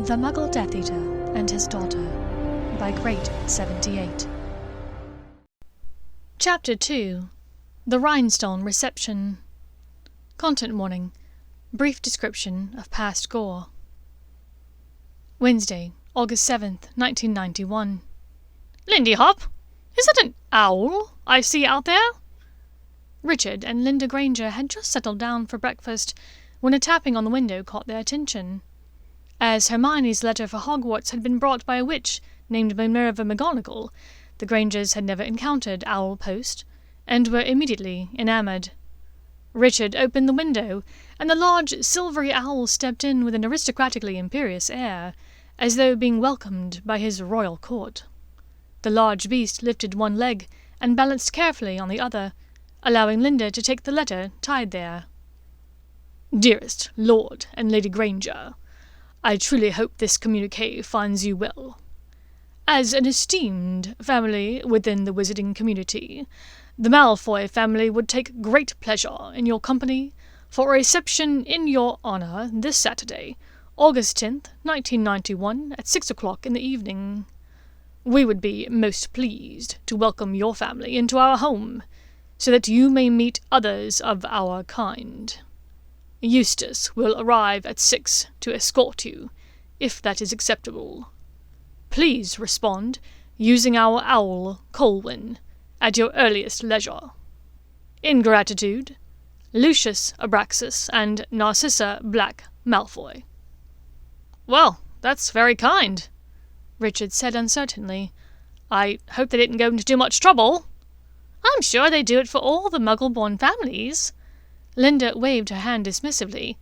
The Muggle Death Eater and His Daughter by Great 78. Chapter 2. The Rhinestone Reception. Content warning. Brief description of past gore. Wednesday, August 7th, 1991. Lindy Hop, is that an owl I see out there? Richard and Linda Granger had just settled down for breakfast when a tapping on the window caught their attention. As Hermione's letter for Hogwarts had been brought by a witch named Minerva McGonagall, the Grangers had never encountered Owl Post, and were immediately enamoured. Richard opened the window, and the large silvery owl stepped in with an aristocratically imperious air, as though being welcomed by his royal court. The large beast lifted one leg and balanced carefully on the other, allowing Linda to take the letter tied there. Dearest Lord and Lady Granger, I truly hope this communique finds you well. As an esteemed family within the wizarding community, the Malfoy family would take great pleasure in your company for a reception in your honour this Saturday, August 10th, 1991, at 6 o'clock in the evening. We would be most pleased to welcome your family into our home, so that you may meet others of our kind. Eustace will arrive at 6 to escort you, if that is acceptable. Please respond using our owl, Colwyn, at your earliest leisure. In gratitude, Lucius Abraxas and Narcissa Black Malfoy. Well, that's very kind, Richard said uncertainly. I hope they didn't go into too much trouble. I'm sure they do it for all the Muggle-born families. Linda waved her hand dismissively.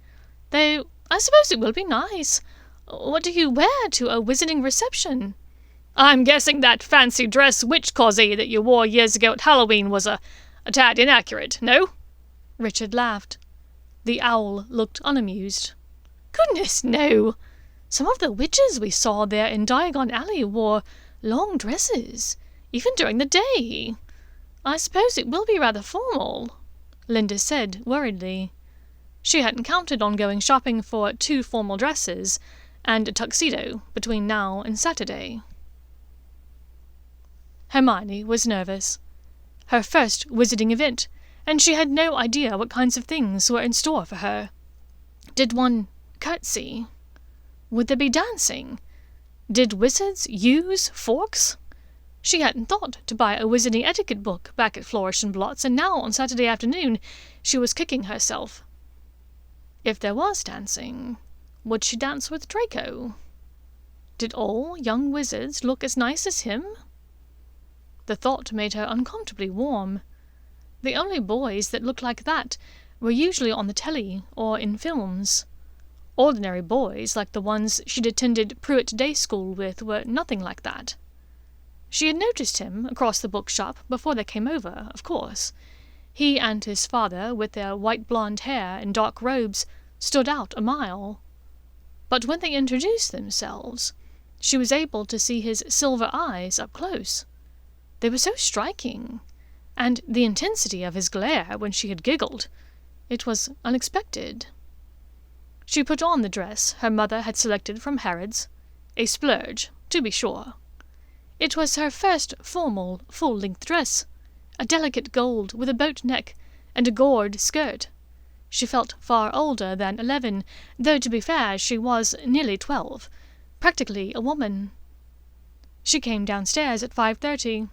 Though I suppose it will be nice. What do you wear to a wizarding reception? I'm guessing that fancy dress witch-cozy that you wore years ago at Halloween was a tad inaccurate, no? Richard laughed. The owl looked unamused. Goodness, no. Some of the witches we saw there in Diagon Alley wore long dresses, even during the day. I suppose it will be rather formal, Linda said worriedly. She hadn't counted on going shopping for 2 formal dresses and a tuxedo between now and Saturday. Hermione was nervous. Her first wizarding event, and she had no idea what kinds of things were in store for her. Did one curtsy? Would there be dancing? Did wizards use forks? She hadn't thought to buy a wizarding etiquette book back at Flourish and Blotts, and now on Saturday afternoon she was kicking herself. If there was dancing, would she dance with Draco? Did all young wizards look as nice as him? The thought made her uncomfortably warm. The only boys that looked like that were usually on the telly or in films. Ordinary boys, like the ones she'd attended Pruitt Day School with, were nothing like that. She had noticed him across the bookshop before they came over, of course. He and his father, with their white blonde hair and dark robes, stood out a mile. But when they introduced themselves, she was able to see his silver eyes up close. They were so striking, and the intensity of his glare when she had giggled. It was unexpected. She put on the dress her mother had selected from Harrods, a splurge, to be sure. It was her first formal, full-length dress, a delicate gold with a boat neck and a gored skirt. She felt far older than 11, though to be fair she was nearly 12, practically a woman. She came downstairs at 5:30,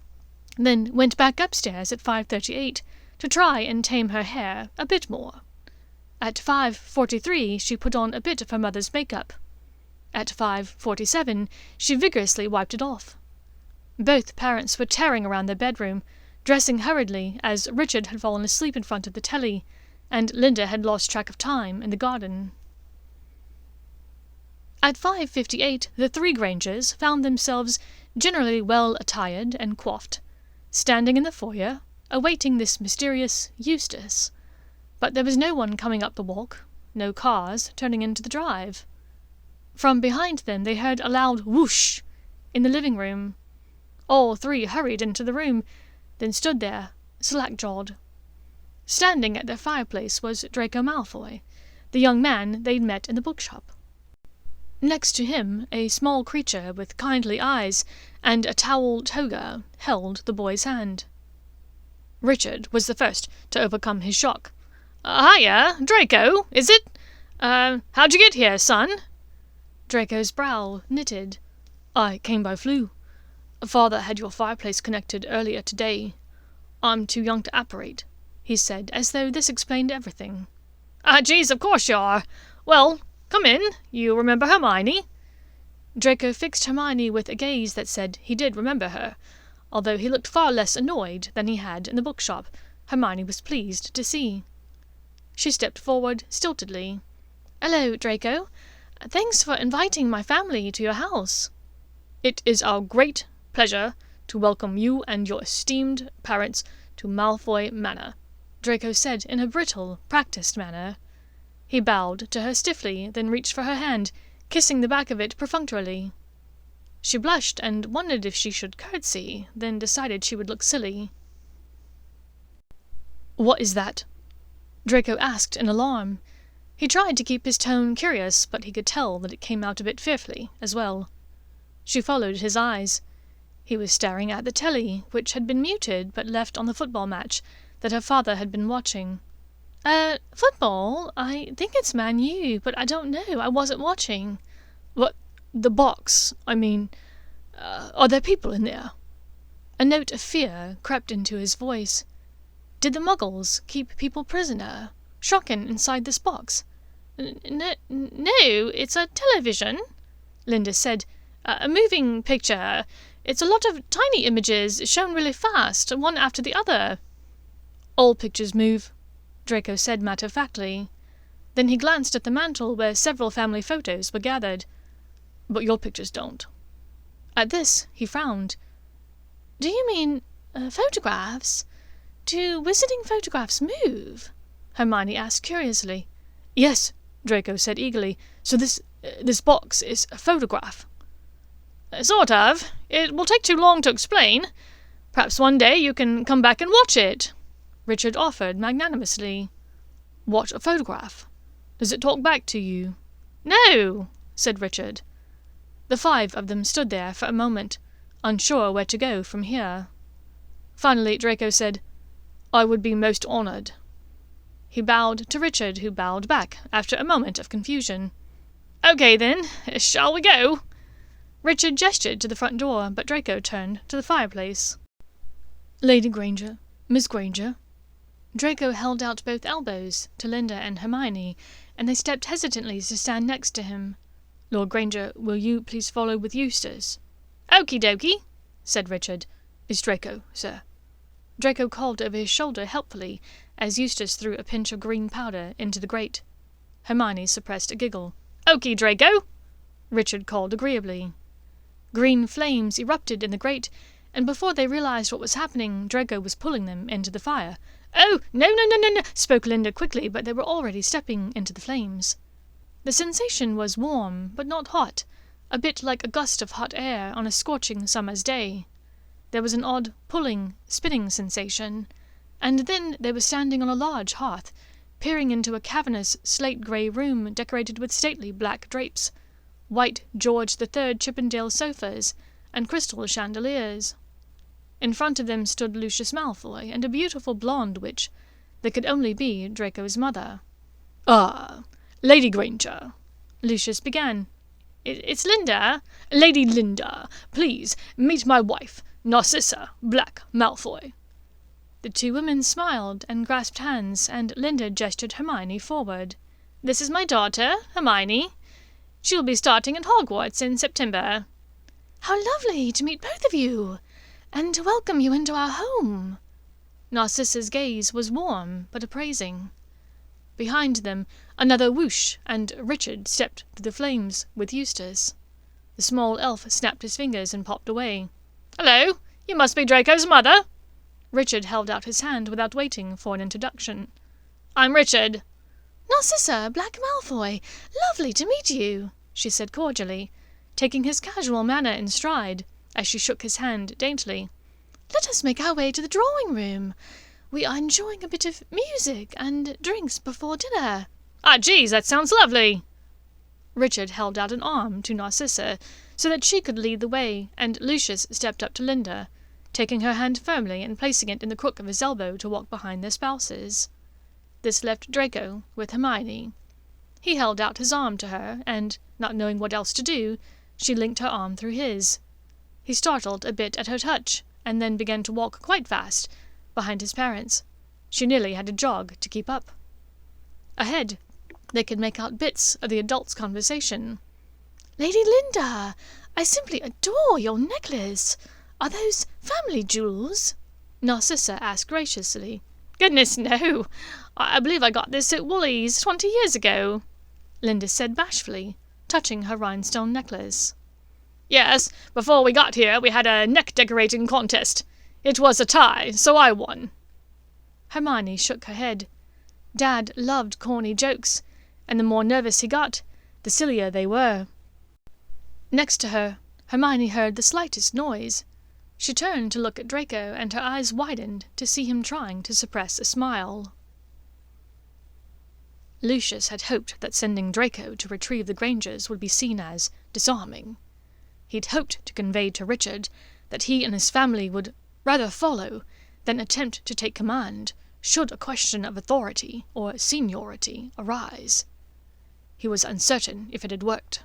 then went back upstairs at 5:38 to try and tame her hair a bit more. At 5:43 she put on a bit of her mother's makeup. At 5:47 she vigorously wiped it off. Both parents were tearing around their bedroom, dressing hurriedly as Richard had fallen asleep in front of the telly, and Linda had lost track of time in the garden. At 5:58 the 3 Grangers found themselves generally well attired and coiffed, standing in the foyer, awaiting this mysterious Eustace. But there was no one coming up the walk, no cars turning into the drive. From behind them they heard a loud whoosh in the living room. All 3 hurried into the room, then stood there, slack-jawed. Standing at their fireplace was Draco Malfoy, the young man they'd met in the bookshop. Next to him, a small creature with kindly eyes and a towel toga held the boy's hand. Richard was the first to overcome his shock. "Hiya, Draco, is it? How'd you get here, son?" Draco's brow knitted. "I came by flu. Father had your fireplace connected earlier today. I'm too young to apparate," he said, as though this explained everything. Geez, of course you are. Well, come in. You remember Hermione?" Draco fixed Hermione with a gaze that said he did remember her. Although he looked far less annoyed than he had in the bookshop, Hermione was pleased to see. She stepped forward stiltedly. "Hello, Draco. Thanks for inviting my family to your house." "It is our great pleasure to welcome you and your esteemed parents to Malfoy Manor," Draco said in a brittle, practiced manner. He bowed to her stiffly, then reached for her hand, kissing the back of it perfunctorily. She blushed and wondered if she should curtsy, then decided she would look silly. "What is that?" Draco asked in alarm. He tried to keep his tone curious, but he could tell that it came out a bit fearfully as well. She followed his eyes. He was staring at the telly, which had been muted but left on the football match that her father had been watching. Football? I think it's Man U, but I don't know. I wasn't watching." "What? The box, I mean. Are there people in there?" A note of fear crept into his voice. Did the Muggles keep people prisoner, shrocken inside this box? No, it's a television," Linda said. "A moving picture. It's a lot of tiny images shown really fast, one after the other." "All pictures move," Draco said matter-of-factly. Then he glanced at the mantel where several family photos were gathered. "But your pictures don't." At this, he frowned. "Do you mean photographs? Do wizarding photographs move?" Hermione asked curiously. "Yes," Draco said eagerly. "So this box is a photograph?" "Sort of. It will take too long to explain. Perhaps one day you can come back and watch it," Richard offered magnanimously. "Watch a photograph? Does it talk back to you?" "No," said Richard. The 5 of them stood there for a moment, unsure where to go from here. Finally Draco said, "I would be most honoured." He bowed to Richard, who bowed back after a moment of confusion. "Okay then, shall we go?" Richard gestured to the front door, but Draco turned to the fireplace. "Lady Granger, Miss Granger." Draco held out both elbows to Linda and Hermione, and they stepped hesitantly to stand next to him. "Lord Granger, will you please follow with Eustace?" "Okie dokie," said Richard. "Is Draco, sir?" Draco called over his shoulder helpfully, as Eustace threw a pinch of green powder into the grate. Hermione suppressed a giggle. "Okie, Draco," Richard called agreeably. Green flames erupted in the grate, and before they realized what was happening, Draco was pulling them into the fire. "Oh, no, spoke Linda quickly, but they were already stepping into the flames. The sensation was warm, but not hot, a bit like a gust of hot air on a scorching summer's day. There was an odd pulling, spinning sensation, and then they were standing on a large hearth, peering into a cavernous slate-grey room decorated with stately black drapes, white George III Chippendale sofas, and crystal chandeliers. In front of them stood Lucius Malfoy and a beautiful blonde witch that could only be Draco's mother. "Ah, Lady Granger," Lucius began. "It's Linda." "Lady Linda, please meet my wife, Narcissa Black Malfoy." The 2 women smiled and grasped hands, and Linda gestured Hermione forward. "This is my daughter, Hermione. She'll be starting at Hogwarts in September." "How lovely to meet both of you, and to welcome you into our home." Narcissa's gaze was warm but appraising. Behind them, another whoosh, and Richard stepped through the flames with Eustace. The small elf snapped his fingers and popped away. "Hello, you must be Draco's mother." Richard held out his hand without waiting for an introduction. "I'm Richard." "Narcissa Black Malfoy, lovely to meet you," she said cordially, taking his casual manner in stride, as she shook his hand daintily. "Let us make our way to the drawing-room. We are enjoying a bit of music and drinks before dinner." "Ah, geez, that sounds lovely." Richard held out an arm to Narcissa, so that she could lead the way, and Lucius stepped up to Linda, taking her hand firmly and placing it in the crook of his elbow to walk behind their spouses. This left Draco with Hermione. He held out his arm to her, and, not knowing what else to do, she linked her arm through his. He startled a bit at her touch, and then began to walk quite fast, behind his parents. She nearly had to jog to keep up. Ahead, they could make out bits of the adults' conversation. "Lady Linda, I simply adore your necklace. Are those family jewels?" Narcissa asked graciously. "Goodness, no. I believe I got this at Woolies 20 years ago," Linda said bashfully, touching her rhinestone necklace. "Yes, before we got here we had a neck-decorating contest. It was a tie, so I won." Hermione shook her head. Dad loved corny jokes, and the more nervous he got, the sillier they were. Next to her, Hermione heard the slightest noise. She turned to look at Draco, and her eyes widened to see him trying to suppress a smile. Lucius had hoped that sending Draco to retrieve the Grangers would be seen as disarming. He'd hoped to convey to Richard that he and his family would rather follow than attempt to take command, should a question of authority or seniority arise. He was uncertain if it had worked.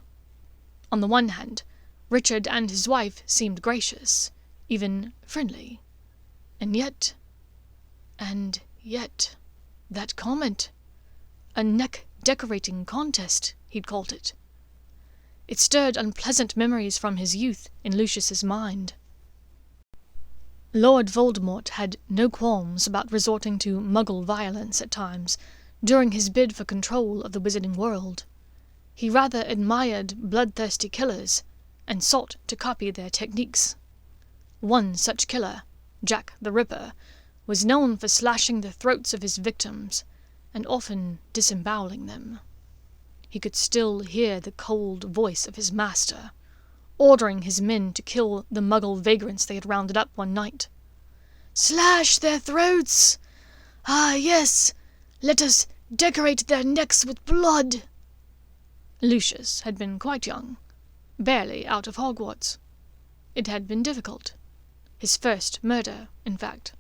On the one hand, Richard and his wife seemed gracious, even friendly. And yet, that comment. A neck-decorating contest, he'd called it. It stirred unpleasant memories from his youth in Lucius's mind. Lord Voldemort had no qualms about resorting to Muggle violence at times, during his bid for control of the wizarding world. He rather admired bloodthirsty killers, and sought to copy their techniques. One such killer, Jack the Ripper, was known for slashing the throats of his victims, and often disemboweling them. He could still hear the cold voice of his master, ordering his men to kill the Muggle vagrants they had rounded up one night. "Slash their throats! Ah, yes! Let us decorate their necks with blood!" Lucius had been quite young, barely out of Hogwarts. It had been difficult. His first murder, in fact.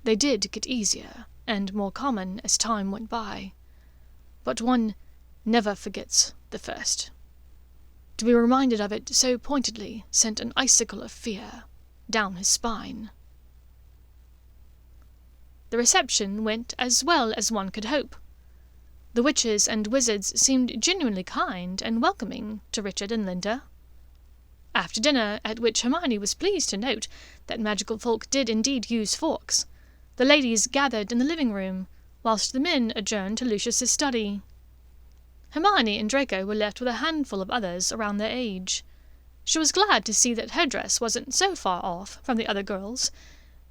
They did get easier and more common as time went by, but one never forgets the first. To be reminded of it so pointedly sent an icicle of fear down his spine. The reception went as well as one could hope. The witches and wizards seemed genuinely kind and welcoming to Richard and Linda. After dinner, at which Hermione was pleased to note that magical folk did indeed use forks, the ladies gathered in the living room, whilst the men adjourned to Lucius's study. Hermione and Draco were left with a handful of others around their age. She was glad to see that her dress wasn't so far off from the other girls',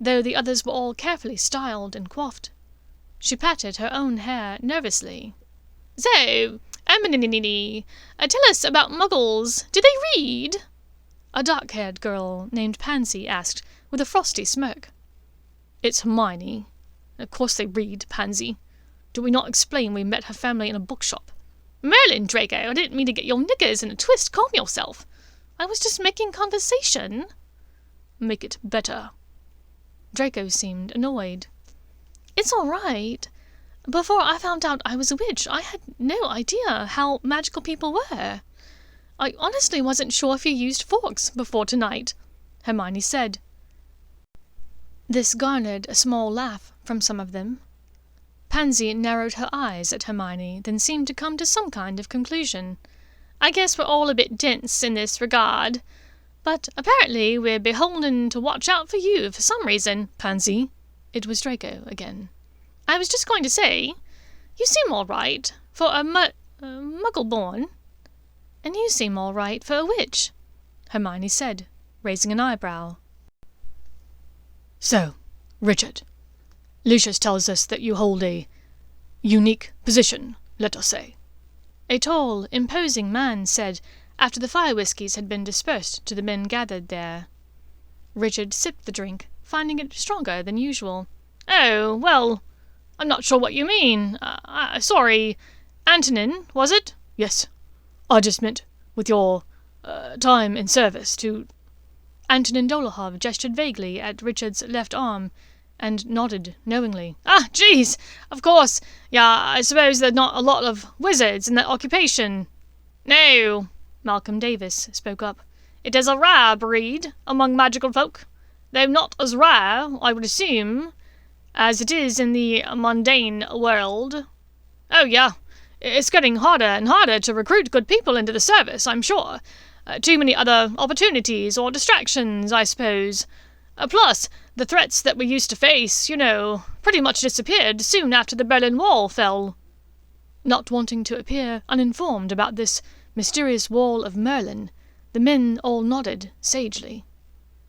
though the others were all carefully styled and coiffed. She patted her own hair nervously. "So, tell us about Muggles. Do they read?" A dark-haired girl named Pansy asked, with a frosty smirk. "It's Hermione. Of course they read, Pansy. Did we not explain we met her family in a bookshop?" "Merlin, Draco, I didn't mean to get your knickers in a twist. Calm yourself. I was just making conversation." "Make it better." Draco seemed annoyed. "It's all right. Before I found out I was a witch, I had no idea how magical people were. I honestly wasn't sure if you used forks before tonight," Hermione said. This garnered a small laugh from some of them. Pansy narrowed her eyes at Hermione, then seemed to come to some kind of conclusion. "I guess we're all a bit dense in this regard. But apparently we're beholden to watch out for you for some reason." "Pansy?" It was Draco again. "I was just going to say, you seem all right for a Muggle-born." "And you seem all right for a witch," Hermione said, raising an eyebrow. "So, Richard, Lucius tells us that you hold a unique position, let us say," a tall, imposing man said, after the fire whiskies had been dispersed to the men gathered there. Richard sipped the drink, finding it stronger than usual. "Oh, well, I'm not sure what you mean. Sorry, Antonin, was it?" "Yes, I just meant with your time in service to... Antonin Dolohov gestured vaguely at Richard's left arm and nodded knowingly. Ah, jeez! Of course. Yeah, I suppose there's not a lot of wizards in that occupation. No, Malcolm Davis spoke up. It is a rare breed among magical folk, though not as rare, I would assume, as it is in the mundane world. Oh, yeah. It's getting harder and harder to recruit good people into the service, I'm sure. Too many other opportunities or distractions, I suppose. Plus, the threats that we used to face, pretty much disappeared soon after the Berlin Wall fell. Not wanting to appear uninformed about this mysterious wall of Merlin, the men all nodded sagely.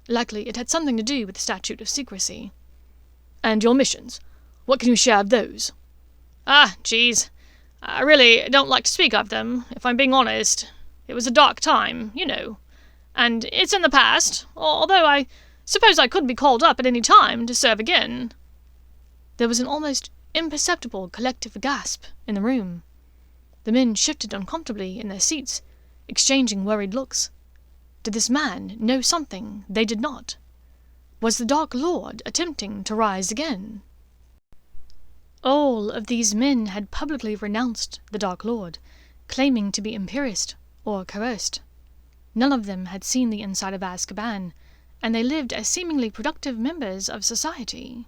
Likely it had something to do with the statute of secrecy. And your missions? What can you share of those? Ah, geez. I really don't like to speak of them, if I'm being honest. It was a dark time, and it's in the past, although I suppose I could be called up at any time to serve again. There was an almost imperceptible collective gasp in the room. The men shifted uncomfortably in their seats, exchanging worried looks. Did this man know something they did not? Was the Dark Lord attempting to rise again? All of these men had publicly renounced the Dark Lord, claiming to be imperious or coerced. None of them had seen the inside of Azkaban, and they lived as seemingly productive members of society.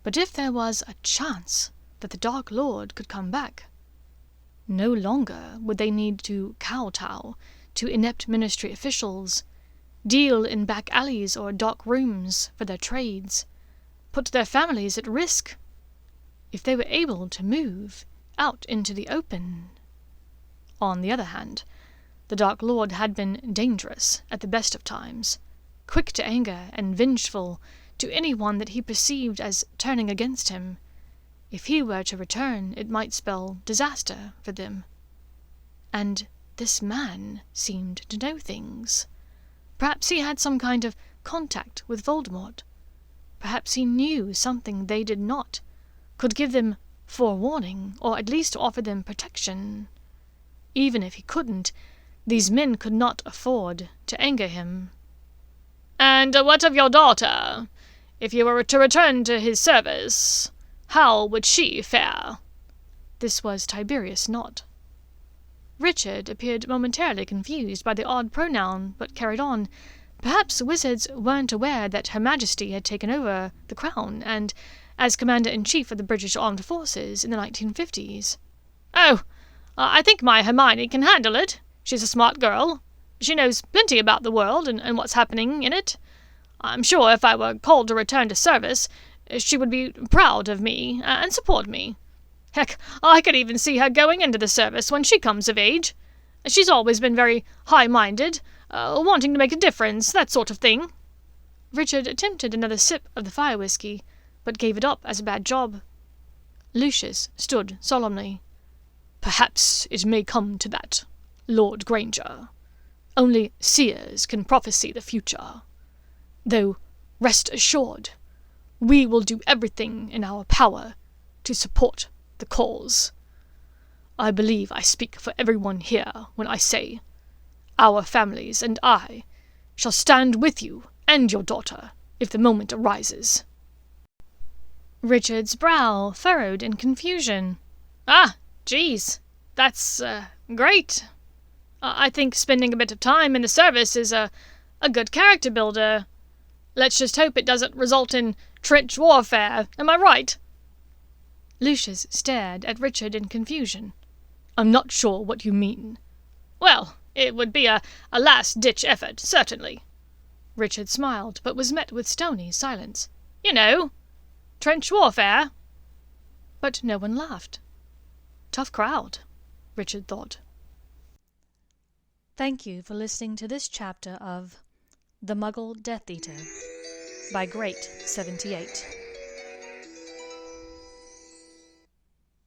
But if there was a chance that the Dark Lord could come back, no longer would they need to kowtow to inept ministry officials, deal in back alleys or dark rooms for their trades, put their families at risk, if they were able to move out into the open. On the other hand, the Dark Lord had been dangerous at the best of times, quick to anger and vengeful to anyone that he perceived as turning against him. If he were to return, it might spell disaster for them. And this man seemed to know things. Perhaps he had some kind of contact with Voldemort. Perhaps he knew something they did not, could give them forewarning, or at least offer them protection. Even if he couldn't, these men could not afford to anger him. And what of your daughter? If you were to return to his service, how would she fare? This was Tiberius Nott. Richard appeared momentarily confused by the odd pronoun, but carried on. Perhaps wizards weren't aware that Her Majesty had taken over the crown, and as Commander-in-Chief of the British Armed Forces in the 1950s. Oh, I think my Hermione can handle it. She's a smart girl. She knows plenty about the world and what's happening in it. I'm sure if I were called to return to service, she would be proud of me and support me. Heck, I could even see her going into the service when she comes of age. She's always been very high-minded, wanting to make a difference, that sort of thing. Richard attempted another sip of the fire whiskey, but gave it up as a bad job. Lucius stood solemnly. Perhaps it may come to that, Lord Granger. Only seers can prophesy the future. Though, rest assured, we will do everything in our power to support the cause. I believe I speak for everyone here when I say, our families and I shall stand with you and your daughter if the moment arises. Richard's brow furrowed in confusion. Ah, geez, that's great. I think spending a bit of time in the service is a good character builder. Let's just hope it doesn't result in trench warfare, am I right? Lucius stared at Richard in confusion. I'm not sure what you mean. Well, it would be a last-ditch effort, certainly. Richard smiled, but was met with stony silence. Trench warfare. But no one laughed. Tough crowd, Richard thought. Thank you for listening to this chapter of The Muggle Death Eater by Great 78.